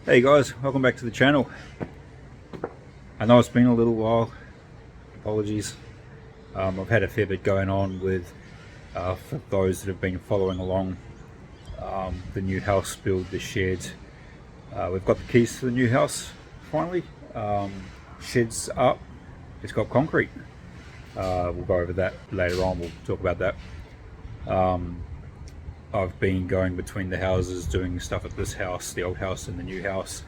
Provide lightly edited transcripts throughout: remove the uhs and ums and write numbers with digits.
Hey guys, welcome back to the channel. I know it's been a little while, apologies. I've had a fair bit going on with, for those that have been following along, the new house build, the shed. We've got the keys to the new house, finally. Shed's up, it's got concrete. We'll go over that later on, we'll talk about that. I've been going between the houses doing stuff at this house, the old house and the new house.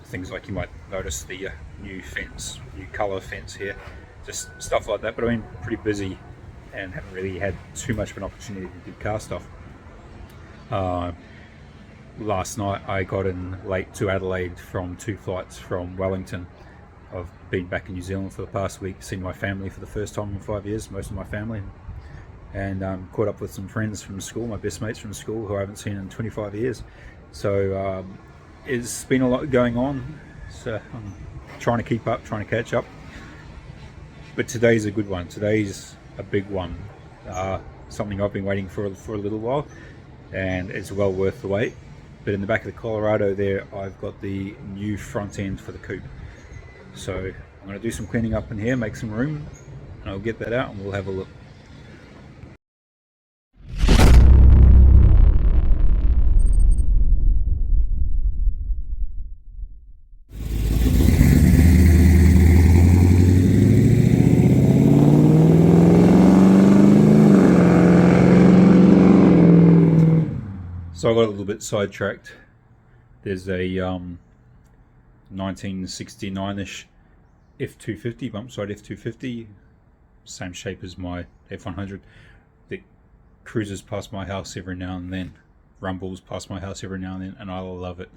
Things like you might notice the new fence, new colour fence here, just stuff like that. But I've been pretty busy and haven't really had too much of an opportunity to do car stuff. Last night I got in late to Adelaide from 2 flights from Wellington. I've been back in New Zealand for the past week, seen my family for the first time in 5 years, most of my family. And caught up with some friends from school, my best mates from school, who I haven't seen in 25 years. So it's been a lot going on, so I'm trying to keep up, trying to catch up. But today's a good one, today's a big one. Something I've been waiting for a little while, and it's well worth the wait. But in the back of the Colorado there, I've got the new front end for the Coupe. So I'm going to do some cleaning up in here, make some room, and I'll get that out and we'll have a look. So I got a little bit sidetracked. There's a 1969-ish F250, bump side F250, same shape as my F100, that cruises past my house every now and then, rumbles past my house every now and then, and I love it.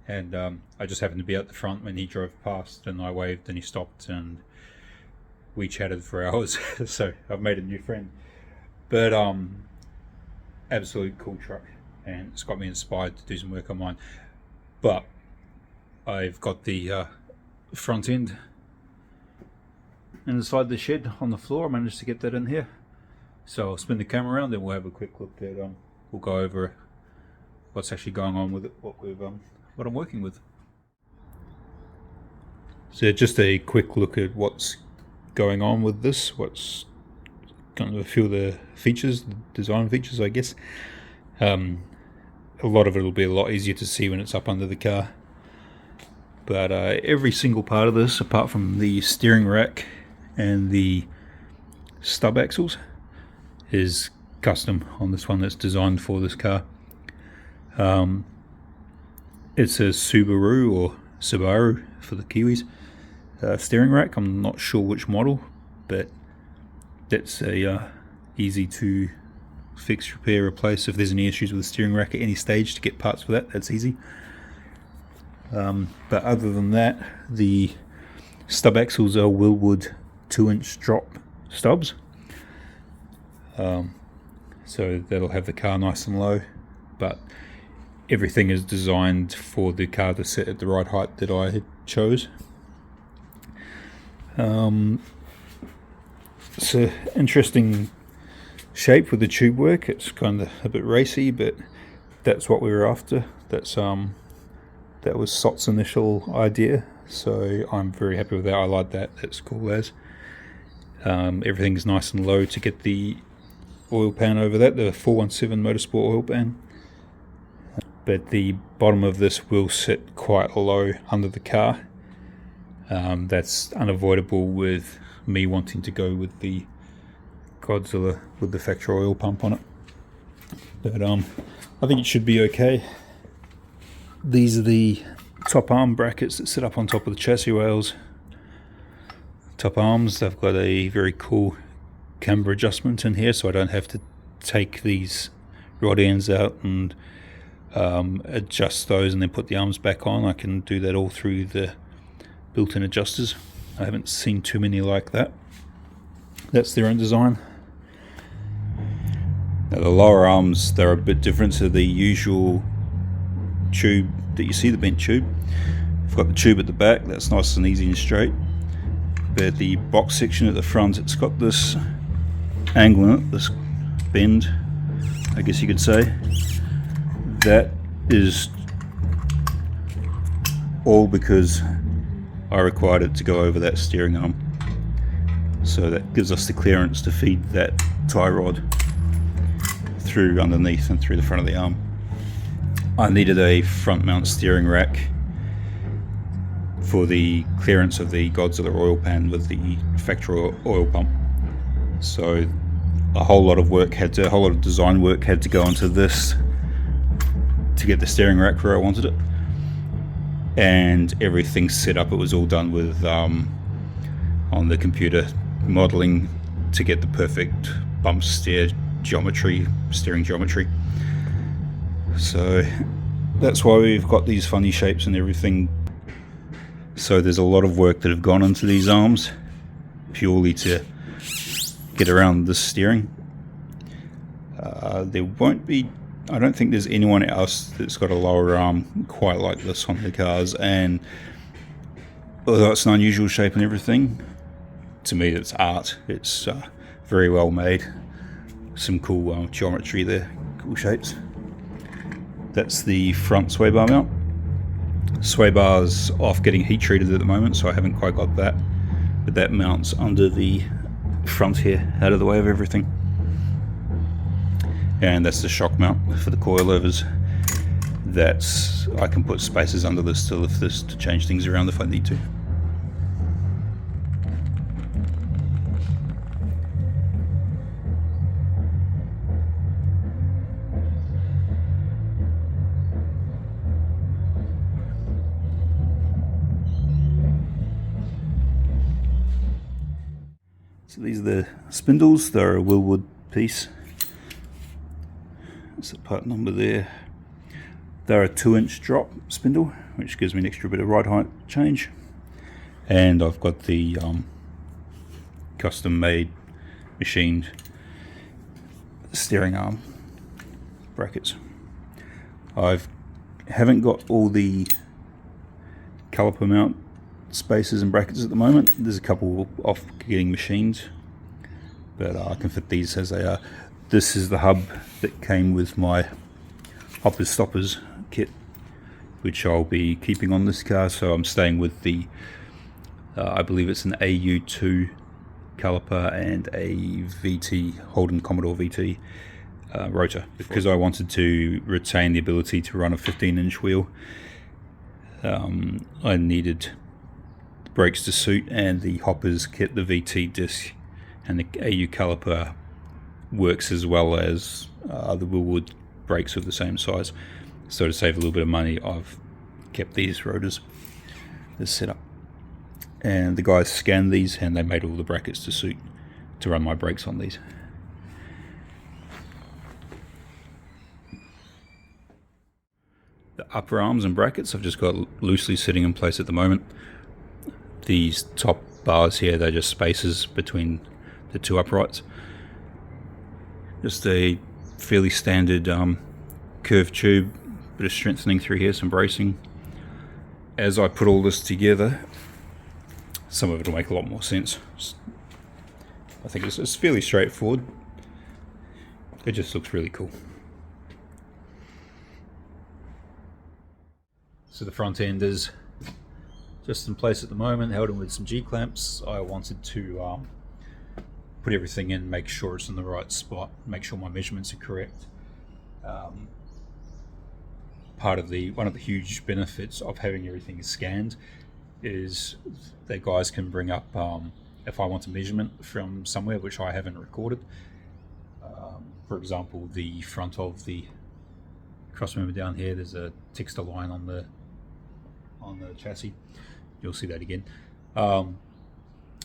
And I just happened to be out the front when he drove past, and I waved and he stopped, and we chatted for hours. So I've made a new friend. But absolute cool truck, and it's got me inspired to do some work on mine. But I've got the front end inside the shed on the floor. I managed to get that in here, so I'll spin the camera around, then we'll have a quick look at we'll go over what's actually going on with it, what I'm working with. So just a quick look at what's going on with this, what's kind of a few of the features, the design features, I guess. A lot of it will be a lot easier to see when it's up under the car. But every single part of this, apart from the steering rack and the stub axles, is custom on this one. That's designed for this car. It's a Subaru or Subaru for the Kiwis steering rack. I'm not sure which model, but that's a easy to fix, repair, replace. If there's any issues with the steering rack at any stage, to get parts for that, that's easy. But other than that, the stub axles are Willwood 2-inch drop stubs, so that'll have the car nice and low, but everything is designed for the car to sit at the right height that I chose. It's an interesting shape with the tube work. It's kind of a bit racy, but that's what we were after. That was Sot's initial idea, so I'm very happy with that. I like that. That's cool as. Everything's nice and low to get the oil pan over that, the 417 Motorsport oil pan. But the bottom of this will sit quite low under the car. That's unavoidable with me wanting to go with the Godzilla with the factory oil pump on it. But I think it should be okay. These are the top arm brackets that sit up on top of the chassis rails. Top arms, they've got a very cool camber adjustment in here, so I don't have to take these rod ends out and adjust those and then put the arms back on. I can do that all through the built-in adjusters. I haven't seen too many like that. That's their own design. Now the lower arms, they're a bit different to the usual tube that you see, the bent tube. I've got the tube at the back, that's nice and easy and straight. But the box section at the front, it's got this angle in it, this bend, I guess you could say. That is all because I required it to go over that steering arm. So that gives us the clearance to feed that tie rod through underneath and through the front of the arm. I needed a front mount steering rack for the clearance of the Godzilla oil pan with the factory oil pump. So a whole lot of design work had to go into this to get the steering rack where I wanted it. And everything set up, it was all done with on the computer modeling to get the perfect bump steering geometry. So that's why we've got these funny shapes and everything. So there's a lot of work that have gone into these arms purely to get around the steering. There won't be, I don't think there's anyone else that's got a lower arm quite like this on the cars, and although it's an unusual shape and everything, to me it's art. It's very well made. Some cool geometry there, cool shapes. That's the front sway bar mount. Sway bar's off getting heat treated at the moment, so I haven't quite got that, but that mounts under the front here, out of the way of everything. And that's the shock mount for the coilovers. That's, I can put spacers under this to lift this to change things around if I need to. So these are the spindles. They're a Willwood piece. That's the part number there. They're a 2-inch drop spindle, which gives me an extra bit of ride height change. And I've got the custom made, machined steering arm brackets. I haven't got all the caliper mount spacers and brackets at the moment. There's a couple off getting machined, but I can fit these as they are. This is the hub that came with my hoppers stoppers kit, which I'll be keeping on this car. So I'm staying with the I believe it's an AU2 caliper and a VT, Holden Commodore VT rotor, because I wanted to retain the ability to run a 15-inch wheel. I needed the brakes to suit, and the hoppers kit, the VT disc and the AU caliper works as well as the Willwood brakes of the same size. So to save a little bit of money, I've kept these rotors, this setup. And the guys scanned these and they made all the brackets to suit to run my brakes on these. The upper arms and brackets I've just got loosely sitting in place at the moment. These top bars here, they're just spaces between the two uprights. Just a fairly standard curved tube, bit of strengthening through here, some bracing. As I put all this together, some of it will make a lot more sense. I think it's fairly straightforward. It just looks really cool. So the front end is just in place at the moment, held in with some G-clamps. I wanted to put everything in, make sure it's in the right spot, make sure my measurements are correct. One of the huge benefits of having everything scanned is that guys can bring up, if I want a measurement from somewhere which I haven't recorded, for example, the front of the crossmember down here, there's a texture line on the chassis. You'll see that again.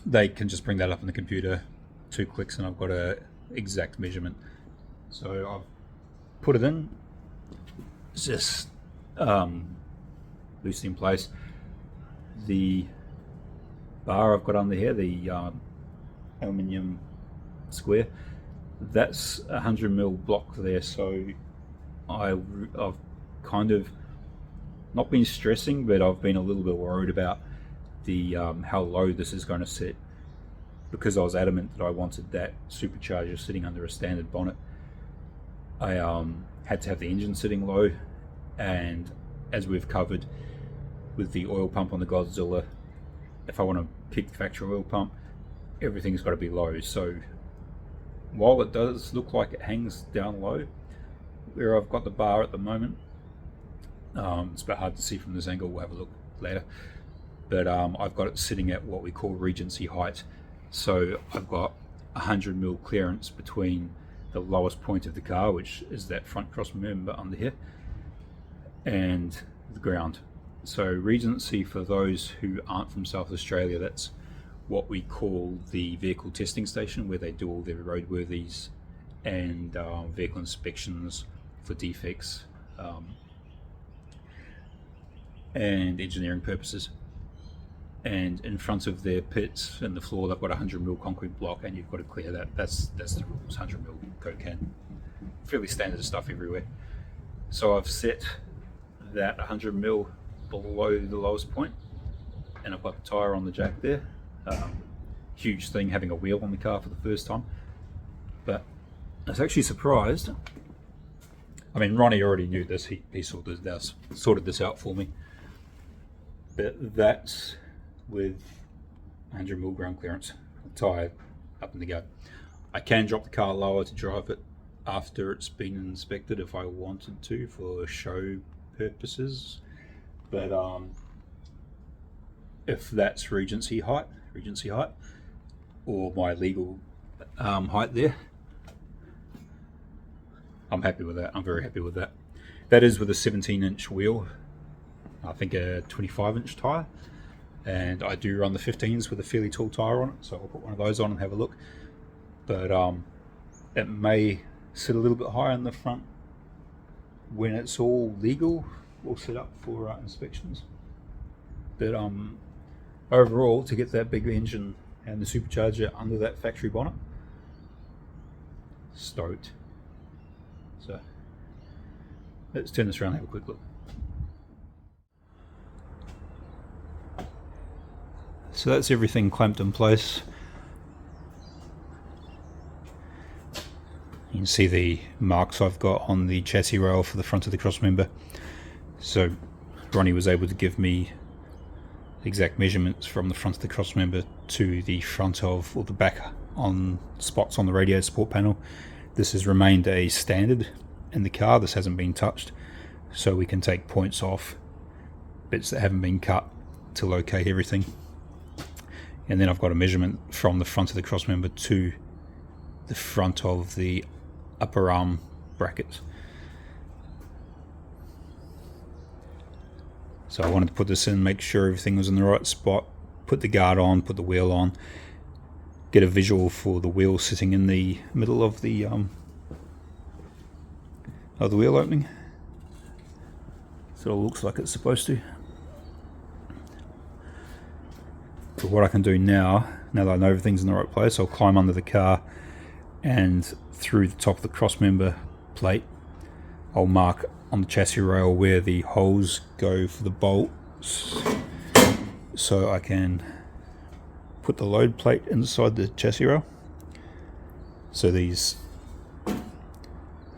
They can just bring that up in the computer, 2 clicks, and I've got a exact measurement. So I've put it in. It's just loosely in place. The bar I've got under here, the aluminium square, that's a 100mm block there. So I've kind of not been stressing, but I've been a little bit worried about the how low this is going to sit, because I was adamant that I wanted that supercharger sitting under a standard bonnet. I had to have the engine sitting low, and as we've covered, with the oil pump on the Godzilla, if I want to pick the factory oil pump, everything's got to be low. So while it does look like it hangs down low, where I've got the bar at the moment, it's a bit hard to see from this angle, we'll have a look later, but I've got it sitting at what we call Regency height. So I've got 100mm clearance between the lowest point of the car, which is that front cross member under here, and the ground. So Regency, for those who aren't from South Australia, that's what we call the vehicle testing station, where they do all their roadworthies and vehicle inspections for defects and engineering purposes. And in front of their pits in the floor, they've got a 100mm concrete block, and you've got to clear that. That's the rules. 100mm Coke can, fairly standard stuff everywhere. So I've set that 100mm below the lowest point, and I've got the tyre on the jack there. Huge thing having a wheel on the car for the first time, but I was actually surprised. I mean, Ronnie already knew this. He sorted this out for me. But that's with 100mm ground clearance, tyre up in the go. I can drop the car lower to drive it after it's been inspected if I wanted to for show purposes, but if that's Regency height or my legal height there, I'm happy with that. I'm very happy with that. That is with a 17-inch wheel, I think a 25-inch tyre, and I do run the 15s with a fairly tall tyre on it, so I'll put one of those on and have a look. But it may sit a little bit higher in the front when it's all legal or set up for inspections. But overall, to get that big engine and the supercharger under that factory bonnet, stoked. So let's turn this around and have a quick look. So that's everything clamped in place. You can see the marks I've got on the chassis rail for the front of the crossmember. So Ronnie was able to give me exact measurements from the front of the crossmember to the front of, or the back on spots on the radio support panel. This has remained a standard in the car. This hasn't been touched, so we can take points off bits that haven't been cut to locate everything. And then I've got a measurement from the front of the crossmember to the front of the upper arm brackets. So I wanted to put this in, make sure everything was in the right spot, put the guard on, put the wheel on, get a visual for the wheel sitting in the middle of the wheel opening, so it all looks like it's supposed to. But what I can do now that I know everything's in the right place, I'll climb under the car and through the top of the crossmember plate, I'll mark on the chassis rail where the holes go for the bolts, so I can put the load plate inside the chassis rail. So these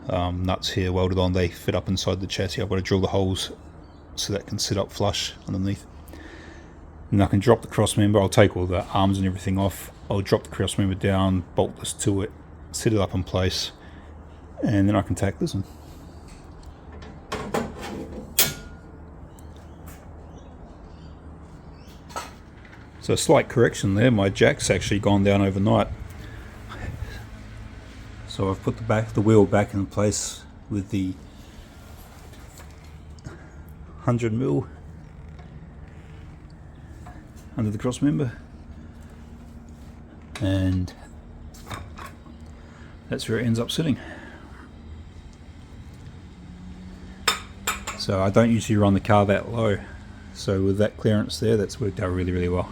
nuts here welded on, they fit up inside the chassis. I've got to drill the holes so that can sit up flush underneath. And I can drop the crossmember. I'll take all the arms and everything off. I'll drop the crossmember down, bolt this to it, set it up in place, and then I can tack this in. So a slight correction there, my jack's actually gone down overnight. So I've put the wheel back in place with the 100mm under the crossmember, and that's where it ends up sitting. So I don't usually run the car that low, so with that clearance there, that's worked out really, really well.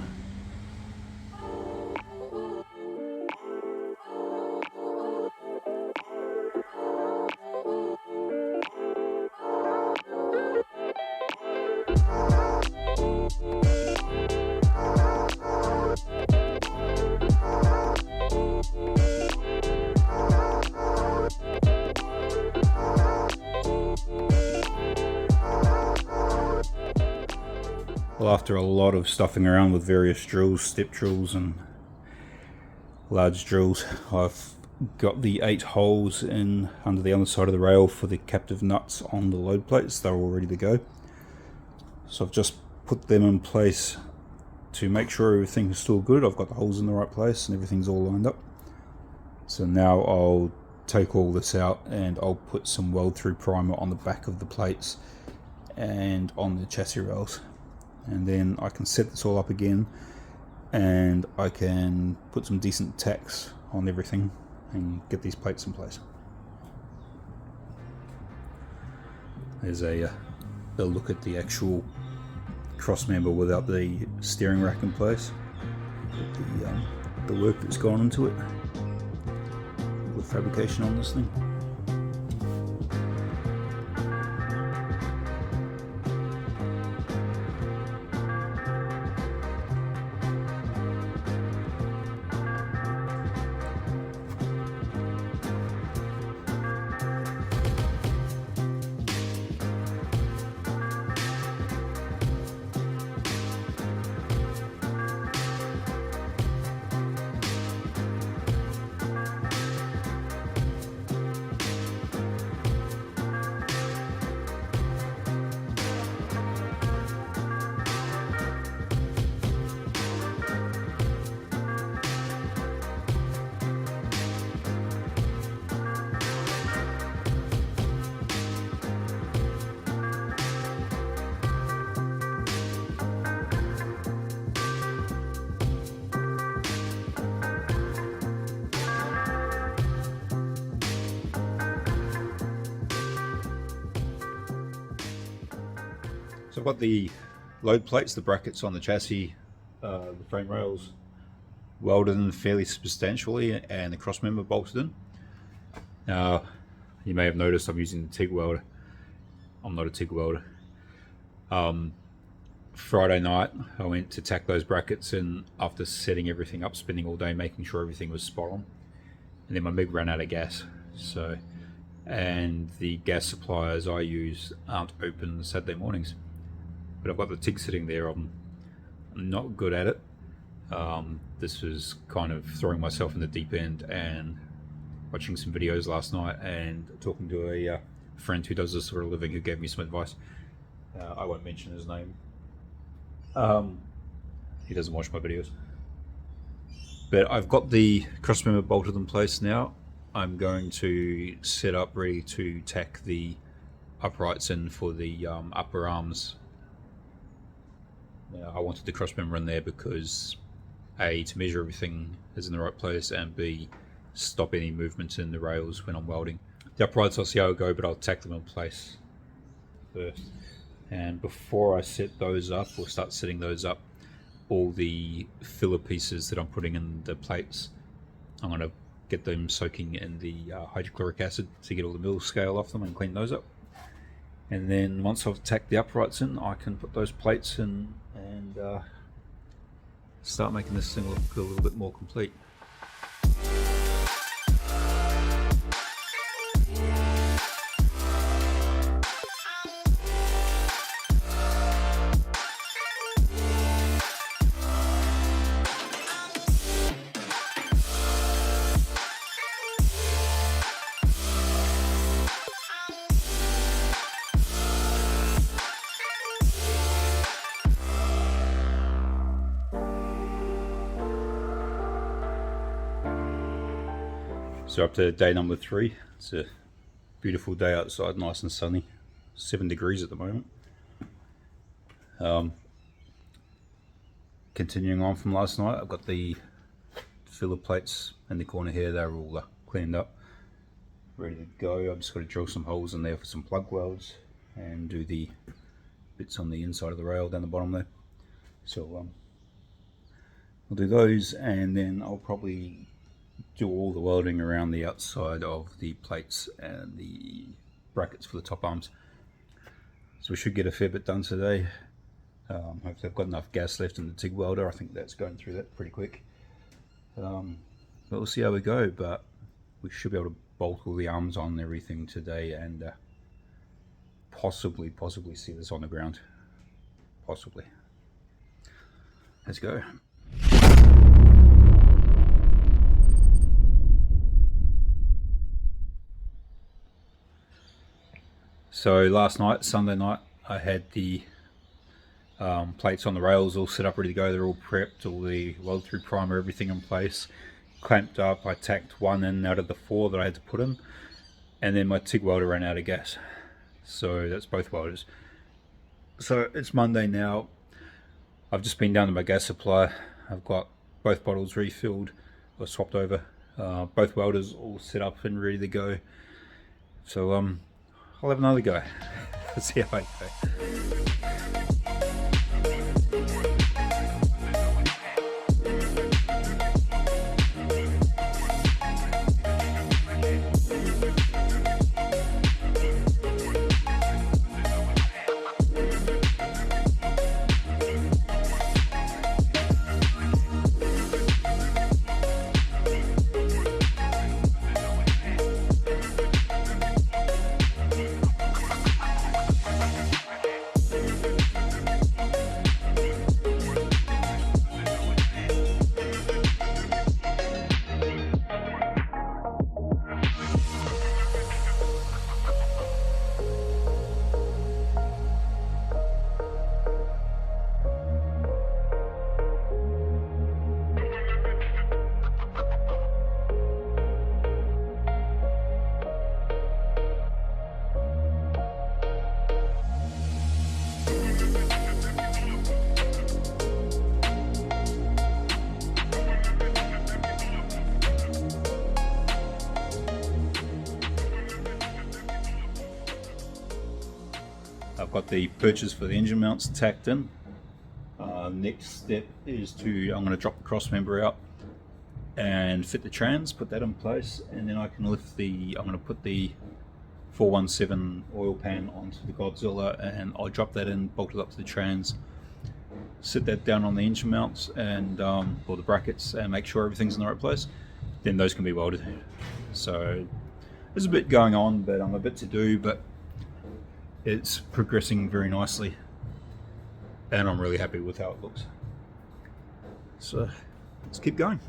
Well, after a lot of stuffing around with various drills, step drills and large drills, I've got the 8 holes in under the underside of the rail for the captive nuts on the load plates. They're all ready to go. So I've just put them in place to make sure everything is still good. I've got the holes in the right place and everything's all lined up. So now I'll take all this out and I'll put some weld through primer on the back of the plates and on the chassis rails, and then I can set this all up again and I can put some decent tacks on everything and get these plates in place. There's a look at the actual cross member without the steering rack in place, the work that's gone into it with fabrication on this thing. So I've got the load plates, the brackets on the chassis, the frame rails welded in fairly substantially, and the cross member bolted in. Now, you may have noticed I'm using the TIG welder. I'm not a TIG welder. Friday night, I went to tack those brackets in after setting everything up, spinning all day, making sure everything was spot on. And then my MIG ran out of gas. And the gas suppliers I use aren't open Saturday mornings. But I've got the TIG sitting there. I'm not good at it. This was kind of throwing myself in the deep end and watching some videos last night and talking to a friend who does this for a living who gave me some advice. I won't mention his name. He doesn't watch my videos. But I've got the cross member bolted in place now. I'm going to set up ready to tack the uprights in for the upper arms. Now, I wanted the cross member in there because A, to measure everything is in the right place, and B, stop any movement in the rails when I'm welding. The uprights I'll see how it go, but I'll tack them in place first. And before I set those up, or start setting those up, all the filler pieces that I'm putting in the plates, I'm going to get them soaking in the hydrochloric acid to get all the mill scale off them and clean those up. And then once I've tacked the uprights in, I can put those plates in and start making this thing look a little bit more complete. So up to day number 3. It's a beautiful day outside, nice and sunny. 7 degrees at the moment. Continuing on from last night, I've got the filler plates in the corner here. They're all cleaned up, ready to go. I've just got to drill some holes in there for some plug welds and do the bits on the inside of the rail down the bottom there. So I'll do those, and then I'll probably do all the welding around the outside of the plates and the brackets for the top arms. So we should get a fair bit done today. Hopefully I've got enough gas left in the TIG welder. I think that's going through that pretty quick. But we'll see how we go, but we should be able to bolt all the arms on and everything today, and possibly see this on the ground. Possibly. Let's go. So last night, Sunday night, I had the plates on the rails all set up, ready to go. They're all prepped, all the weld through primer, everything in place, clamped up. I tacked one in out of the 4 that I had to put in, and then my TIG welder ran out of gas. So that's both welders. So it's Monday now. I've just been down to my gas supply. I've got both bottles refilled or swapped over. Both welders all set up and ready to go. So I'll have another go. Let's see how I go. I've got the purchase for the engine mounts tacked in. Next step is I'm going to drop the cross member out and fit the trans, put that in place, and then I can lift I'm going to put the 417 oil pan onto the Godzilla, and I'll drop that in, bolt it up to the trans, sit that down on the engine mounts and or the brackets, and make sure everything's in the right place. Then those can be welded. So there's a bit going on, but I'm a bit to do, but it's progressing very nicely, and I'm really happy with how it looks. So let's keep going.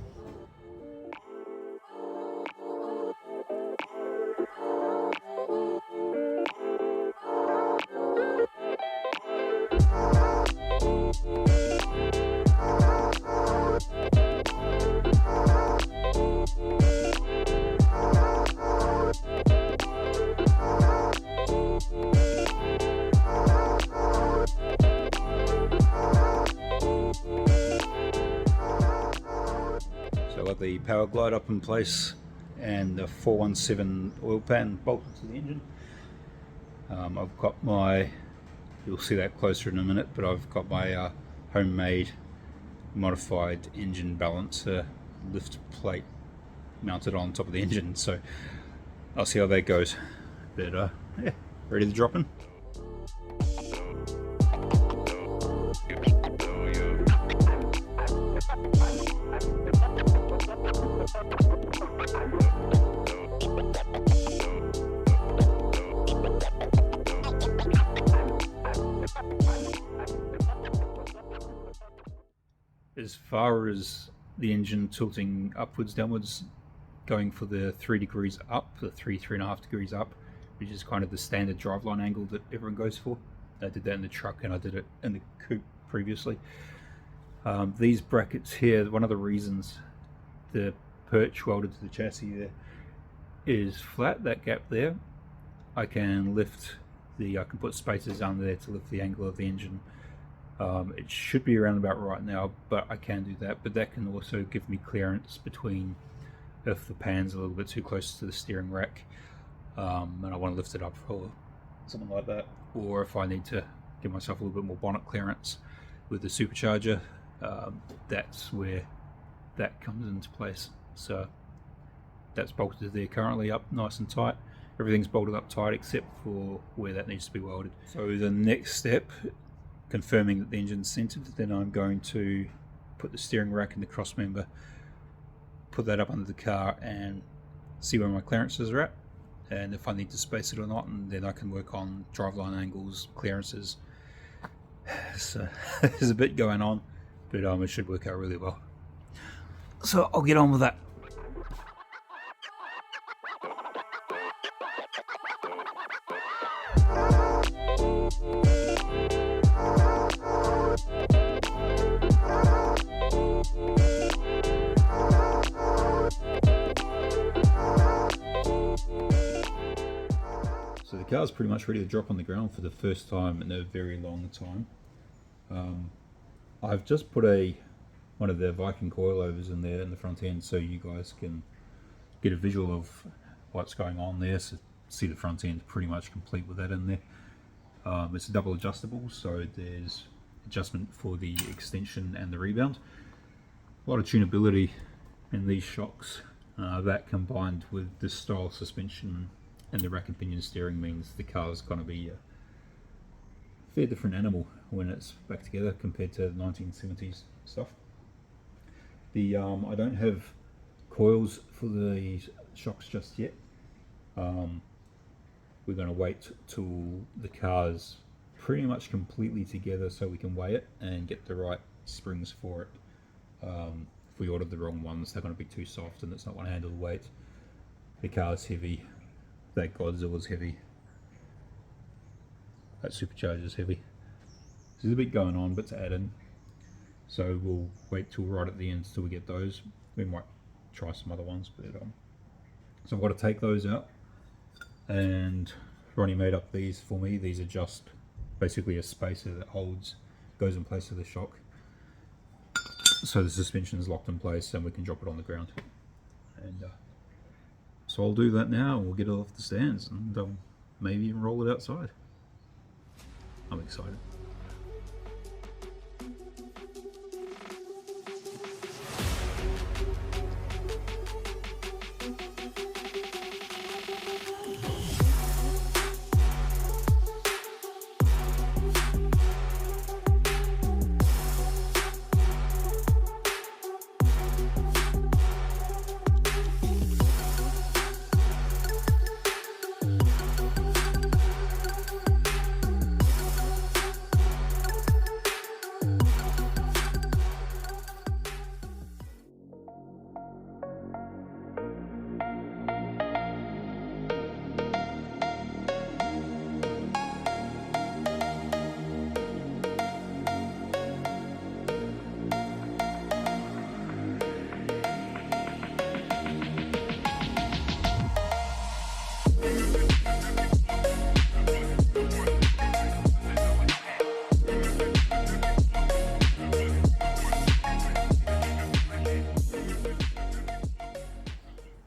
The power glide up in place and the 417 oil pan bolted to the engine. I've got you'll see that closer in a minute, but I've got my homemade modified engine balancer lift plate mounted on top of the engine, so I'll see how that goes. But yeah, ready to drop in. As far as the engine tilting upwards, downwards, going for the 3 degrees up, the 3.5 degrees up, which is kind of the standard driveline angle that everyone goes for. I did that in the truck and I did it in the Coupe previously. These brackets here, one of the reasons the perch welded to the chassis there is flat, that gap there, I can put spacers under there to lift the angle of the engine. It should be around about right now, but I can do that. But that can also give me clearance between if the pan's a little bit too close to the steering rack and I want to lift it up or something like that, or if I need to give myself a little bit more bonnet clearance with the supercharger, that's where that comes into place. So that's bolted there currently up nice and tight. Everything's bolted up tight except for where that needs to be welded. So the next step, confirming that the engine's centered, then I'm going to put the steering rack and the cross member, put that up under the car and see where my clearances are at, and if I need to space it or not, and then I can work on driveline angles, clearances. So there's a bit going on, but it should work out really well. So I'll get on with that. So the car's pretty much ready to drop on the ground for the first time in a very long time. I've just put one of the Viking coilovers in there in the front end so you guys can get a visual of what's going on there. So see the front end pretty much complete with that in there. It's double adjustable, so there's adjustment for the extension and the rebound. A lot of tunability in these shocks. That combined with this style suspension and the rack and pinion steering means the car is going to be a fair different animal when it's back together compared to the 1970s stuff. I don't have coils for the shocks just yet. We're going to wait till the car's pretty much completely together so we can weigh it and get the right springs for it. If we ordered the wrong ones, they're going to be too soft and it's not going to handle the weight. The car's heavy, that Godzilla's heavy, that Supercharged-is heavy. So there's a bit going on, but to add in. So we'll wait till right at the end till we get those. We might try some other ones, but so I've got to take those out. And Ronnie made up these for me. These are just basically a spacer that goes in place of the shock. So the suspension is locked in place and we can drop it on the ground. And so I'll do that now and we'll get it off the stands and maybe even roll it outside. I'm excited.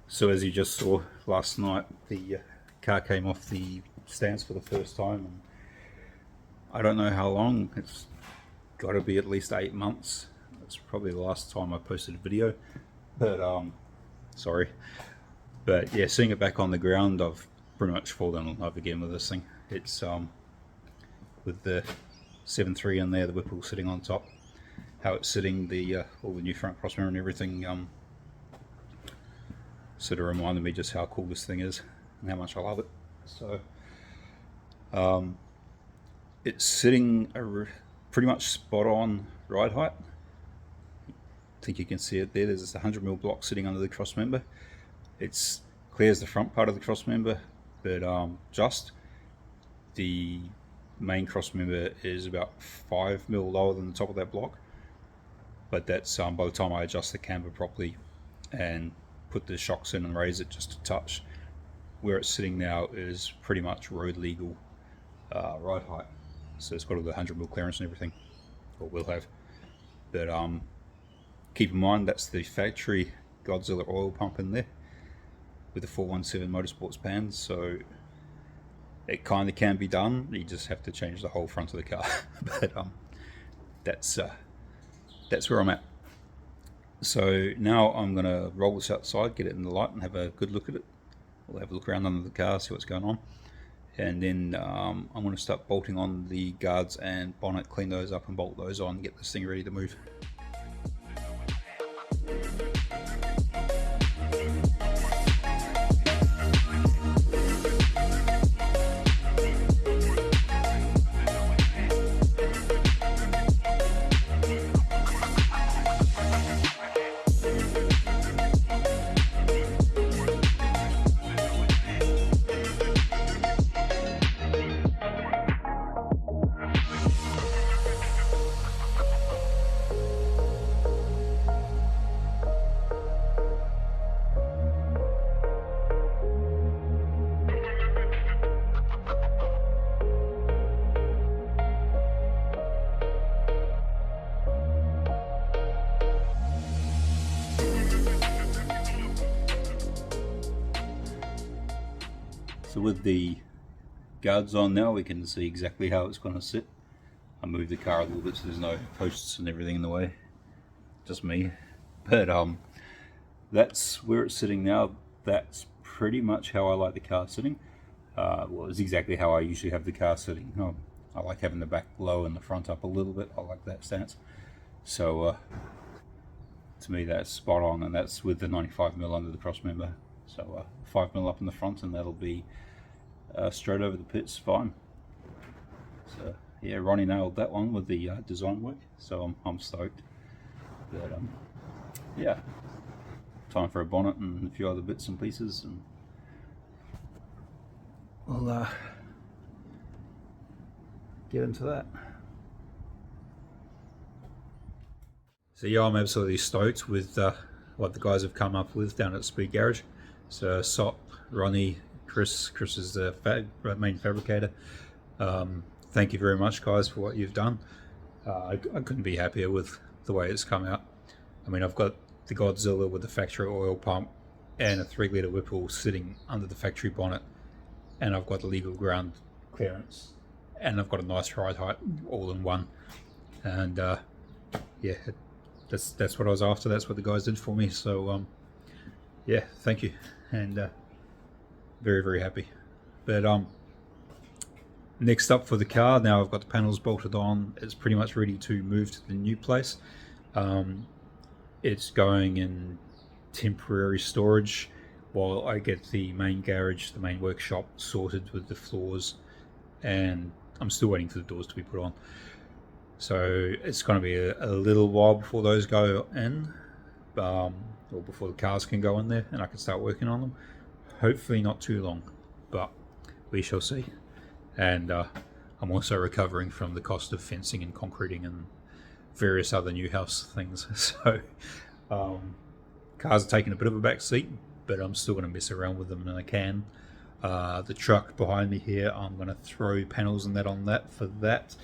So as you just saw last night, the car came off the stands for the first time. And I don't know how long, it's got to be at least 8 months. That's probably the last time I posted a video, but sorry. But yeah, seeing it back on the ground, I've pretty much fallen in love again with this thing. It's with the 7.3 in there, the Whipple sitting on top, how it's sitting, all the new front crossmember and everything, sort of reminded me just how cool this thing is and how much I love it. So it's sitting pretty much spot on ride height. I think you can see it there. There's this 100mm block sitting under the crossmember. It's clear as the front part of the crossmember, but just the main crossmember is about 5mm lower than the top of that block. But that's by the time I adjust the camber properly and put the shocks in and raise it just a touch, where it's sitting now is pretty much road legal ride height. So it's got all the 100mm clearance and everything, or will have. But keep in mind that's the factory Godzilla oil pump in there with the 417 Motorsports pan, so it kind of can be done. You just have to change the whole front of the car. But that's where I'm at. So now I'm going to roll this outside, get it in the light and have a good look at it. We'll have a look around under the car, see what's going on. And then I'm going to start bolting on the guards and bonnet, clean those up and bolt those on, get this thing ready to move. So with the guards on now, we can see exactly how it's going to sit. I moved the car a little bit so there's no posts and everything in the way, just me. But that's where it's sitting now. That's pretty much how I like the car sitting. Well, it's exactly how I usually have the car sitting. I like having the back low and the front up a little bit. I like that stance. So to me that's spot on, and that's with the 95mm under the cross member. So 5mm up in the front, and that'll be straight over the pits fine. So yeah, Ronnie nailed that one with the design work, so I'm stoked. But yeah, time for a bonnet and a few other bits and pieces, and we'll get into that. So yeah, I'm absolutely stoked with what the guys have come up with down at Speed Garage. So Sop, Ronnie, Chris is the main fabricator. Thank you very much, guys, for what you've done. I couldn't be happier with the way it's come out. I mean, I've got the Godzilla with the factory oil pump and a 3-litre Whipple sitting under the factory bonnet, and I've got the legal ground clearance, and I've got a nice ride height all in one. And yeah, that's what I was after. That's what the guys did for me. So yeah, thank you, and very, very happy. But next up for the car, now I've got the panels bolted on. It's pretty much ready to move to the new place. It's going in temporary storage while I get the main garage, the main workshop sorted with the floors, and I'm still waiting for the doors to be put on. So it's going to be a little while before those go in, or before the cars can go in there and I can start working on them. Hopefully not too long, but we shall see. And I'm also recovering from the cost of fencing and concreting and various other new house things. So cars are taking a bit of a back seat, but I'm still going to mess around with them when I can. The truck behind me here, I'm going to throw panels and that on that for that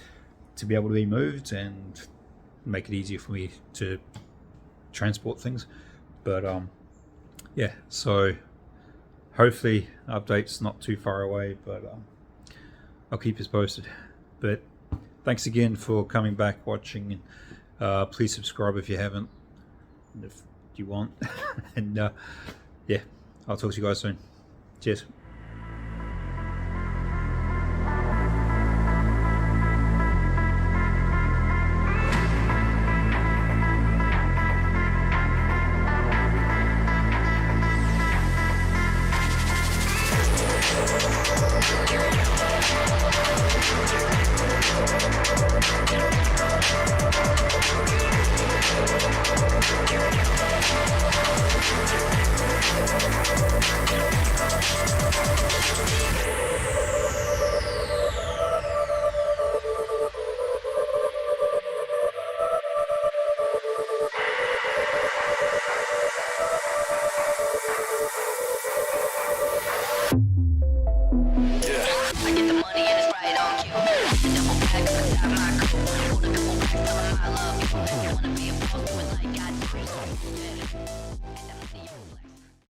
to be able to be moved and make it easier for me to transport things. But yeah, so hopefully updates not too far away, but I'll keep you posted. But thanks again for coming back, watching. Please subscribe if you haven't, if you want. And yeah, I'll talk to you guys soon. Cheers. I get the money and it's right on cue. Double back, top my